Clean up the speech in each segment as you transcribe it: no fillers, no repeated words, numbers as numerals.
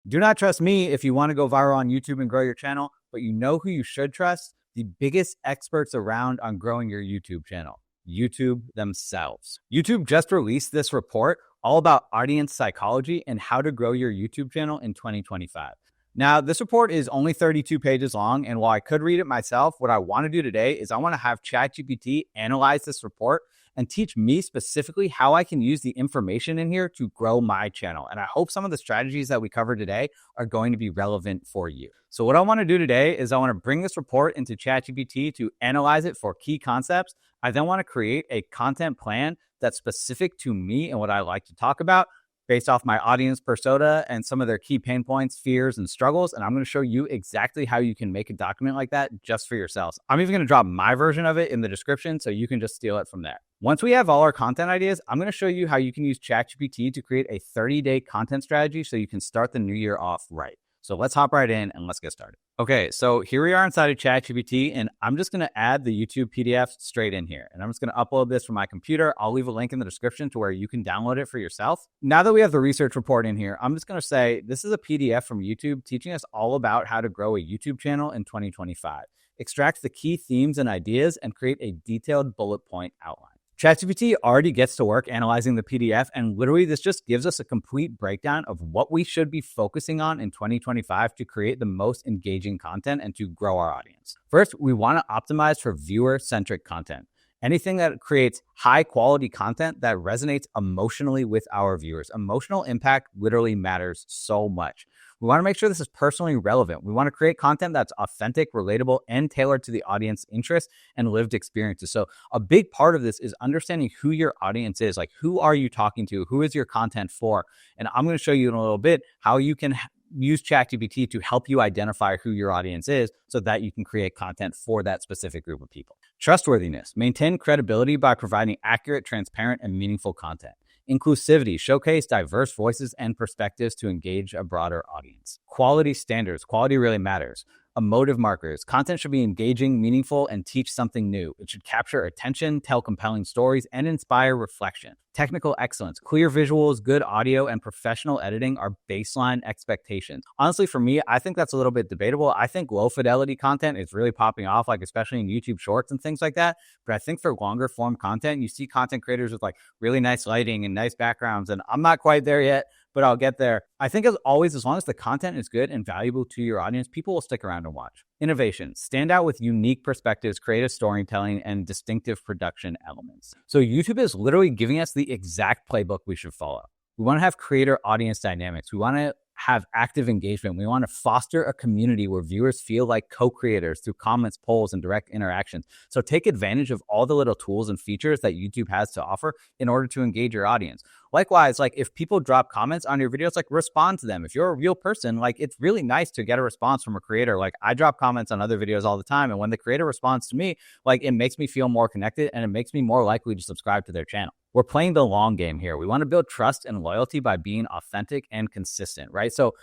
Do not trust me if you want to go viral on YouTube and grow your channel, but you know who you should trust? The biggest experts around on growing your YouTube channel, YouTube themselves. YouTube just released this report all about audience psychology and how to grow your YouTube channel in 2025. Now, this report is only 32 pages long, and while I could read it myself, what I want to do today is I want to have ChatGPT analyze this report and teach me specifically how I can use the information in here to grow my channel. And I hope some of the strategies that we cover today are going to be relevant for you. So what I want to do today is I want to bring this report into ChatGPT to analyze it for key concepts. I then want to create a content plan that's specific to me and what I like to talk about, based off my audience persona and some of their key pain points, fears, and struggles. And I'm going to show you exactly how you can make a document like that just for yourselves. I'm even going to drop my version of it in the description so you can just steal it from there. Once we have all our content ideas, I'm going to show you how you can use ChatGPT to create a 30-day content strategy so you can start the new year off right. So let's hop right in and let's get started. Okay, so here we are inside of ChatGPT, and I'm just going to add the YouTube PDF straight in here. And I'm just going to upload this from my computer. I'll leave a link in the description to where you can download it for yourself. Now that we have the research report in here, I'm just going to say this is a PDF from YouTube teaching us all about how to grow a YouTube channel in 2025. Extract the key themes and ideas and create a detailed bullet point outline. ChatGPT already gets to work analyzing the PDF, and literally this just gives us a complete breakdown of what we should be focusing on in 2025 to create the most engaging content and to grow our audience. First, we want to optimize for viewer-centric content. Anything that creates high quality content that resonates emotionally with our viewers. Emotional impact literally matters so much. We want to make sure this is personally relevant. We want to create content that's authentic, relatable, and tailored to the audience interests and lived experiences. So a big part of this is understanding who your audience is. Like, who are you talking to? Who is your content for? And I'm going to show you in a little bit how you can use ChatGPT to help you identify who your audience is so that you can create content for that specific group of people. Trustworthiness. Maintain credibility by providing accurate, transparent, and meaningful content. Inclusivity. Showcase diverse voices and perspectives to engage a broader audience. Quality standards. Quality really matters. Emotive markers. Content should be engaging, meaningful, and teach something new. It should capture attention, tell compelling stories, and inspire reflection. Technical excellence. Clear visuals, good audio, and professional editing are baseline expectations. Honestly, for me, I think that's a little bit debatable. I think low fidelity content is really popping off, like especially in YouTube Shorts and things like that. But I think for longer form content, you see content creators with like really nice lighting and nice backgrounds, and I'm not quite there yet, but I'll get there. I think as always, as long as the content is good and valuable to your audience, people will stick around and watch. Innovation. Stand out with unique perspectives, creative storytelling, and distinctive production elements. So YouTube is literally giving us the exact playbook we should follow. We want to have creator audience dynamics. We want to have active engagement. We want to foster a community where viewers feel like co-creators through comments, polls, and direct interactions. So take advantage of all the little tools and features that YouTube has to offer in order to engage your audience. Likewise, like if people drop comments on your videos, like respond to them. If you're a real person, like it's really nice to get a response from a creator. Like I drop comments on other videos all the time. And when the creator responds to me, like it makes me feel more connected and it makes me more likely to subscribe to their channel. We're playing the long game here. We want to build trust and loyalty by being authentic and consistent, right? So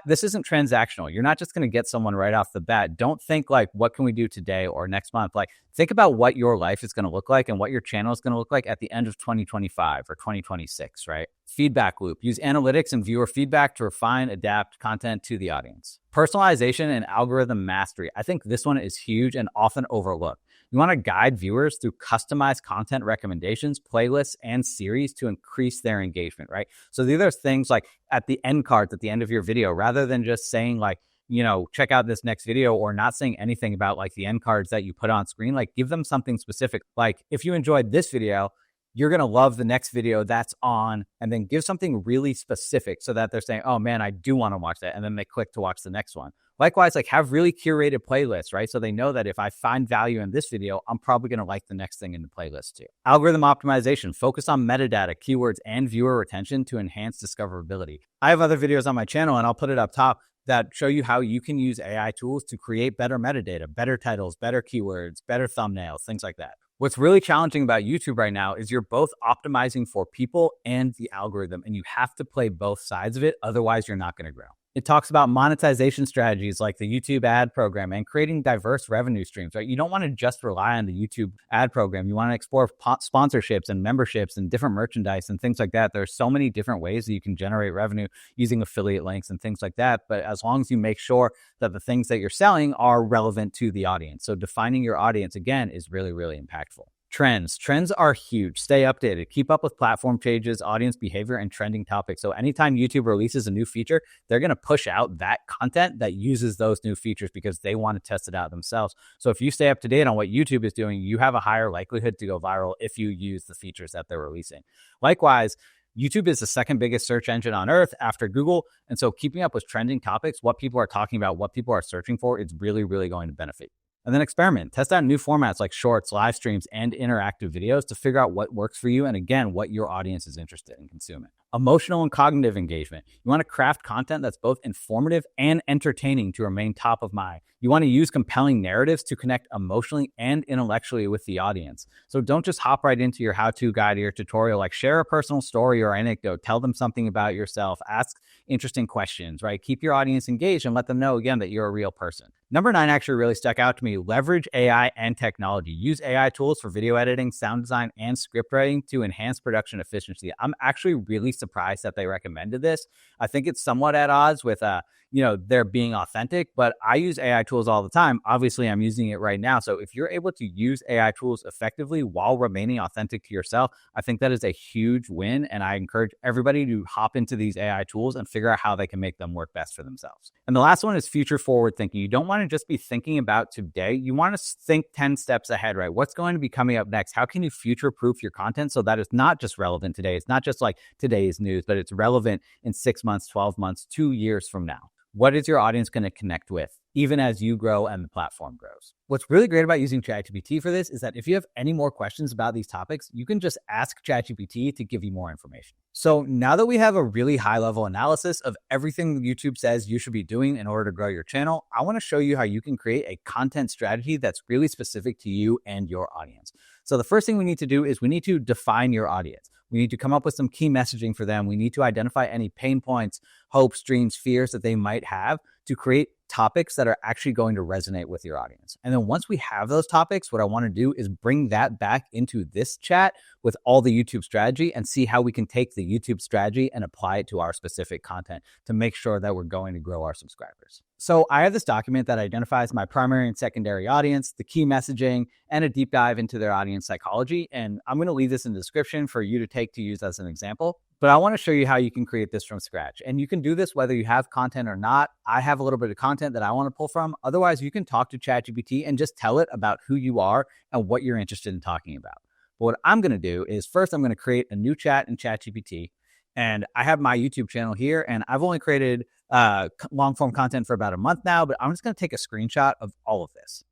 this isn't transactional. You're not just going to get someone right off the bat. Don't think like, what can we do today or next month? Like think about what your life is going to look like and what your channel is going to look like at the end of 2025 or 2026, right? Feedback loop. Use analytics and viewer feedback to refine, adapt content to the audience. Personalization and algorithm mastery. I think this one is huge and often overlooked. You want to guide viewers through customized content recommendations, playlists, and series to increase their engagement, right? So these are things like at the end cards at the end of your video, rather than just saying like, you know, check out this next video or not saying anything about like the end cards that you put on screen. Like give them something specific. Like if you enjoyed this video, you're going to love the next video that's on, and then give something really specific so that they're saying, oh man, I do want to watch that. And then they click to watch the next one. Likewise, like have really curated playlists, right? So they know that if I find value in this video, I'm probably going to like the next thing in the playlist too. Algorithm optimization, focus on metadata, keywords, and viewer retention to enhance discoverability. I have other videos on my channel, and I'll put it up top, that show you how you can use AI tools to create better metadata, better titles, better keywords, better thumbnails, things like that. What's really challenging about YouTube right now is you're both optimizing for people and the algorithm, and you have to play both sides of it. Otherwise, you're not going to grow. It talks about monetization strategies like the YouTube ad program and creating diverse revenue streams, right? You don't want to just rely on the YouTube ad program. You want to explore sponsorships and memberships and different merchandise and things like that. There's so many different ways that you can generate revenue using affiliate links and things like that. But as long as you make sure that the things that you're selling are relevant to the audience. So defining your audience, again, is really, really impactful. Trends are huge. Stay updated. Keep up with platform changes, audience behavior, and trending topics. So anytime YouTube releases a new feature, they're going to push out that content that uses those new features because they want to test it out themselves. So if you stay up to date on what YouTube is doing, you have a higher likelihood to go viral if you use the features that they're releasing. Likewise, YouTube is the second biggest search engine on earth after Google. And so keeping up with trending topics, what people are talking about, what people are searching for, is really, really going to benefit. And then experiment. Test out new formats like shorts, live streams, and interactive videos to figure out what works for you and, again, what your audience is interested in consuming. Emotional and cognitive engagement. You want to craft content that's both informative and entertaining to remain top of mind. You want to use compelling narratives to connect emotionally and intellectually with the audience. So don't just hop right into your how-to guide or your tutorial. Like, share a personal story or anecdote. Tell them something about yourself. Ask interesting questions, right? Keep your audience engaged and let them know, again, that you're a real person. Number 9 actually really stuck out to me. Leverage AI and technology. Use AI tools for video editing, sound design, and script writing to enhance production efficiency. I'm actually really surprised that they recommended this. I think it's somewhat at odds with they're being authentic, but I use AI tools all the time. Obviously, I'm using it right now. So if you're able to use AI tools effectively while remaining authentic to yourself, I think that is a huge win. And I encourage everybody to hop into these AI tools and figure out how they can make them work best for themselves. And the last one is future forward thinking. You don't want to just be thinking about today. You want to think 10 steps ahead, right? What's going to be coming up next? How can you future proof your content so that it's not just relevant today? It's not just like today's news, but it's relevant in 6 months, 12 months, 2 years from now. What is your audience going to connect with, even as you grow and the platform grows? What's really great about using ChatGPT for this is that if you have any more questions about these topics, you can just ask ChatGPT to give you more information. So now that we have a really high-level analysis of everything YouTube says you should be doing in order to grow your channel, I want to show you how you can create a content strategy that's really specific to you and your audience. So the first thing we need to do is we need to define your audience. We need to come up with some key messaging for them. We need to identify any pain points, hopes, dreams, fears that they might have to create topics that are actually going to resonate with your audience. And then once we have those topics, what I want to do is bring that back into this chat with all the YouTube strategy and see how we can take the YouTube strategy and apply it to our specific content to make sure that we're going to grow our subscribers. So I have this document that identifies my primary and secondary audience, the key messaging, and a deep dive into their audience psychology. And I'm going to leave this in the description for you to take to use as an example. But I want to show you how you can create this from scratch. And you can do this whether you have content or not. I have a little bit of content that I want to pull from. Otherwise, you can talk to ChatGPT and just tell it about who you are and what you're interested in talking about. But what I'm going to do is first, I'm going to create a new chat in ChatGPT. And I have my YouTube channel here, and I've only created long form content for about a month now, but I'm just going to take a screenshot of all of this.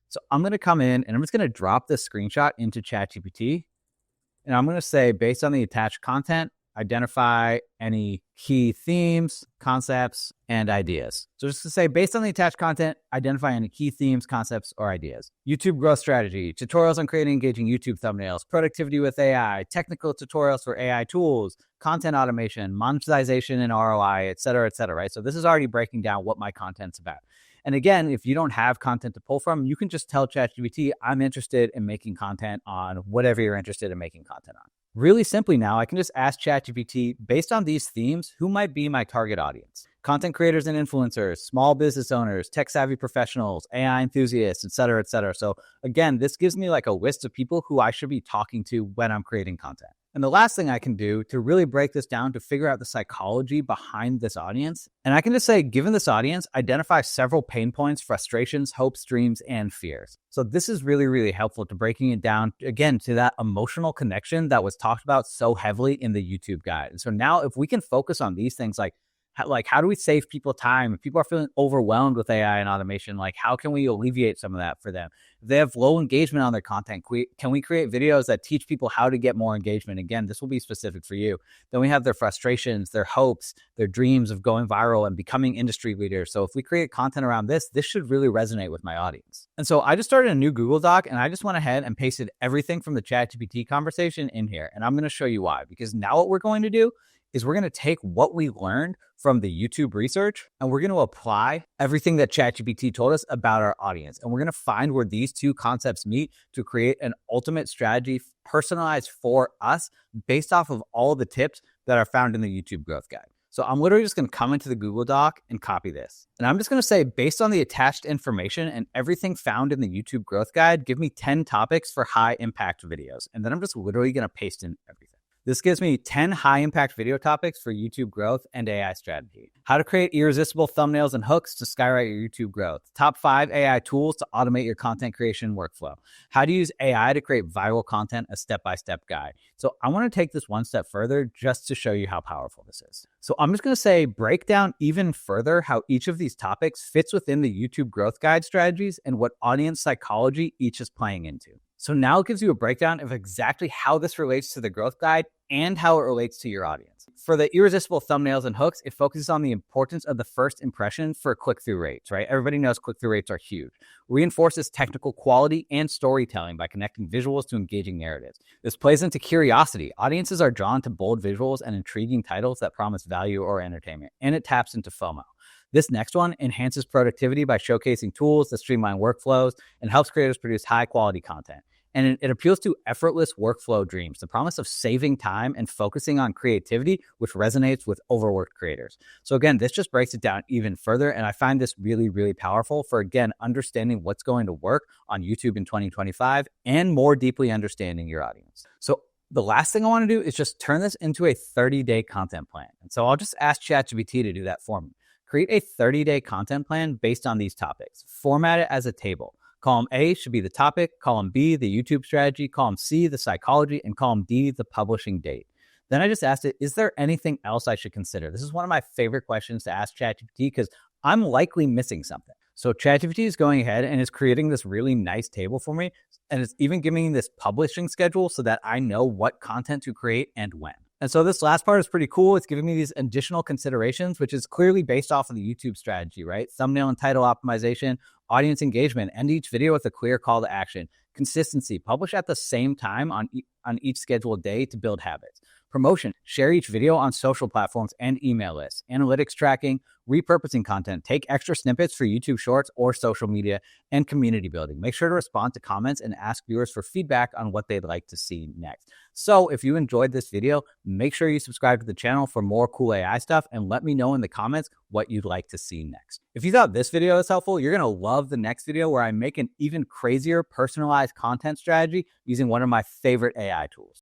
So I'm going to come in and I'm just going to drop this screenshot into ChatGPT. And I'm going to say, based on the attached content, identify any key themes, concepts, and ideas. So just to say, based on the attached content, identify any key themes, concepts, or ideas. YouTube growth strategy, tutorials on creating engaging YouTube thumbnails, productivity with AI, technical tutorials for AI tools, content automation, monetization and ROI, et cetera, right? So this is already breaking down what my content's about. And again, if you don't have content to pull from, you can just tell ChatGPT, I'm interested in making content on whatever you're interested in making content on. Really simply now, I can just ask ChatGPT, based on these themes, who might be my target audience? Content creators and influencers, small business owners, tech-savvy professionals, AI enthusiasts, et cetera, et cetera. So again, this gives me like a list of people who I should be talking to when I'm creating content. And the last thing I can do to really break this down to figure out the psychology behind this audience, and I can just say, given this audience, identify several pain points, frustrations, hopes, dreams, and fears. So this is really, really helpful to breaking it down, again, to that emotional connection that was talked about so heavily in the YouTube guide. And so now if we can focus on these things like how do we save people time? If people are feeling overwhelmed with AI and automation, like how can we alleviate some of that for them? If they have low engagement on their content, can we create videos that teach people how to get more engagement? Again, this will be specific for you. Then we have their frustrations, their hopes, their dreams of going viral and becoming industry leaders. So if we create content around this should really resonate with my audience. And so I just started a new Google Doc and I just went ahead and pasted everything from the ChatGPT conversation in here. And I'm going to show you why, because now what we're going to do is we're going to take what we learned from the YouTube research and we're going to apply everything that ChatGPT told us about our audience. And we're going to find where these two concepts meet to create an ultimate strategy personalized for us based off of all the tips that are found in the YouTube growth guide. So I'm literally just going to come into the Google Doc and copy this. And I'm just going to say, based on the attached information and everything found in the YouTube growth guide, give me 10 topics for high impact videos. And then I'm just literally going to paste in everything. This gives me 10 high impact video topics for YouTube growth and AI strategy. How to create irresistible thumbnails and hooks to skyrocket your YouTube growth. Top 5 AI tools to automate your content creation workflow. How to use AI to create viral content, a step-by-step guide. So I want to take this one step further just to show you how powerful this is. So I'm just going to say, break down even further how each of these topics fits within the YouTube growth guide strategies and what audience psychology each is playing into. So now it gives you a breakdown of exactly how this relates to the growth guide and how it relates to your audience. For the irresistible thumbnails and hooks, it focuses on the importance of the first impression for click-through rates, right? Everybody knows click-through rates are huge. Reinforces technical quality and storytelling by connecting visuals to engaging narratives. This plays into curiosity. Audiences are drawn to bold visuals and intriguing titles that promise value or entertainment, and it taps into FOMO. This next one enhances productivity by showcasing tools that streamline workflows and helps creators produce high-quality content. And it appeals to effortless workflow dreams, the promise of saving time and focusing on creativity, which resonates with overworked creators. So again, this just breaks it down even further. And I find this really, really powerful for, again, understanding what's going to work on YouTube in 2025 and more deeply understanding your audience. So the last thing I want to do is just turn this into a 30-day content plan. And so I'll just ask ChatGPT to do that for me. Create a 30-day content plan based on these topics. Format it as a table. Column A should be the topic, column B, the YouTube strategy, column C, the psychology, and column D, the publishing date. Then I just asked it, is there anything else I should consider? This is one of my favorite questions to ask ChatGPT because I'm likely missing something. So ChatGPT is going ahead and is creating this really nice table for me. And it's even giving me this publishing schedule so that I know what content to create and when. And so this last part is pretty cool. It's giving me these additional considerations, which is clearly based off of the YouTube strategy, right? Thumbnail and title optimization, audience engagement, end each video with a clear call to action, consistency, publish at the same time on each scheduled day to build habits, promotion, share each video on social platforms and email lists, analytics tracking, repurposing content, take extra snippets for YouTube Shorts or social media, and community building. Make sure to respond to comments and ask viewers for feedback on what they'd like to see next. So if you enjoyed this video, make sure you subscribe to the channel for more cool AI stuff and let me know in the comments what you'd like to see next. If you thought this video was helpful, you're going to love the next video where I make an even crazier personalized content strategy using one of my favorite AI tools.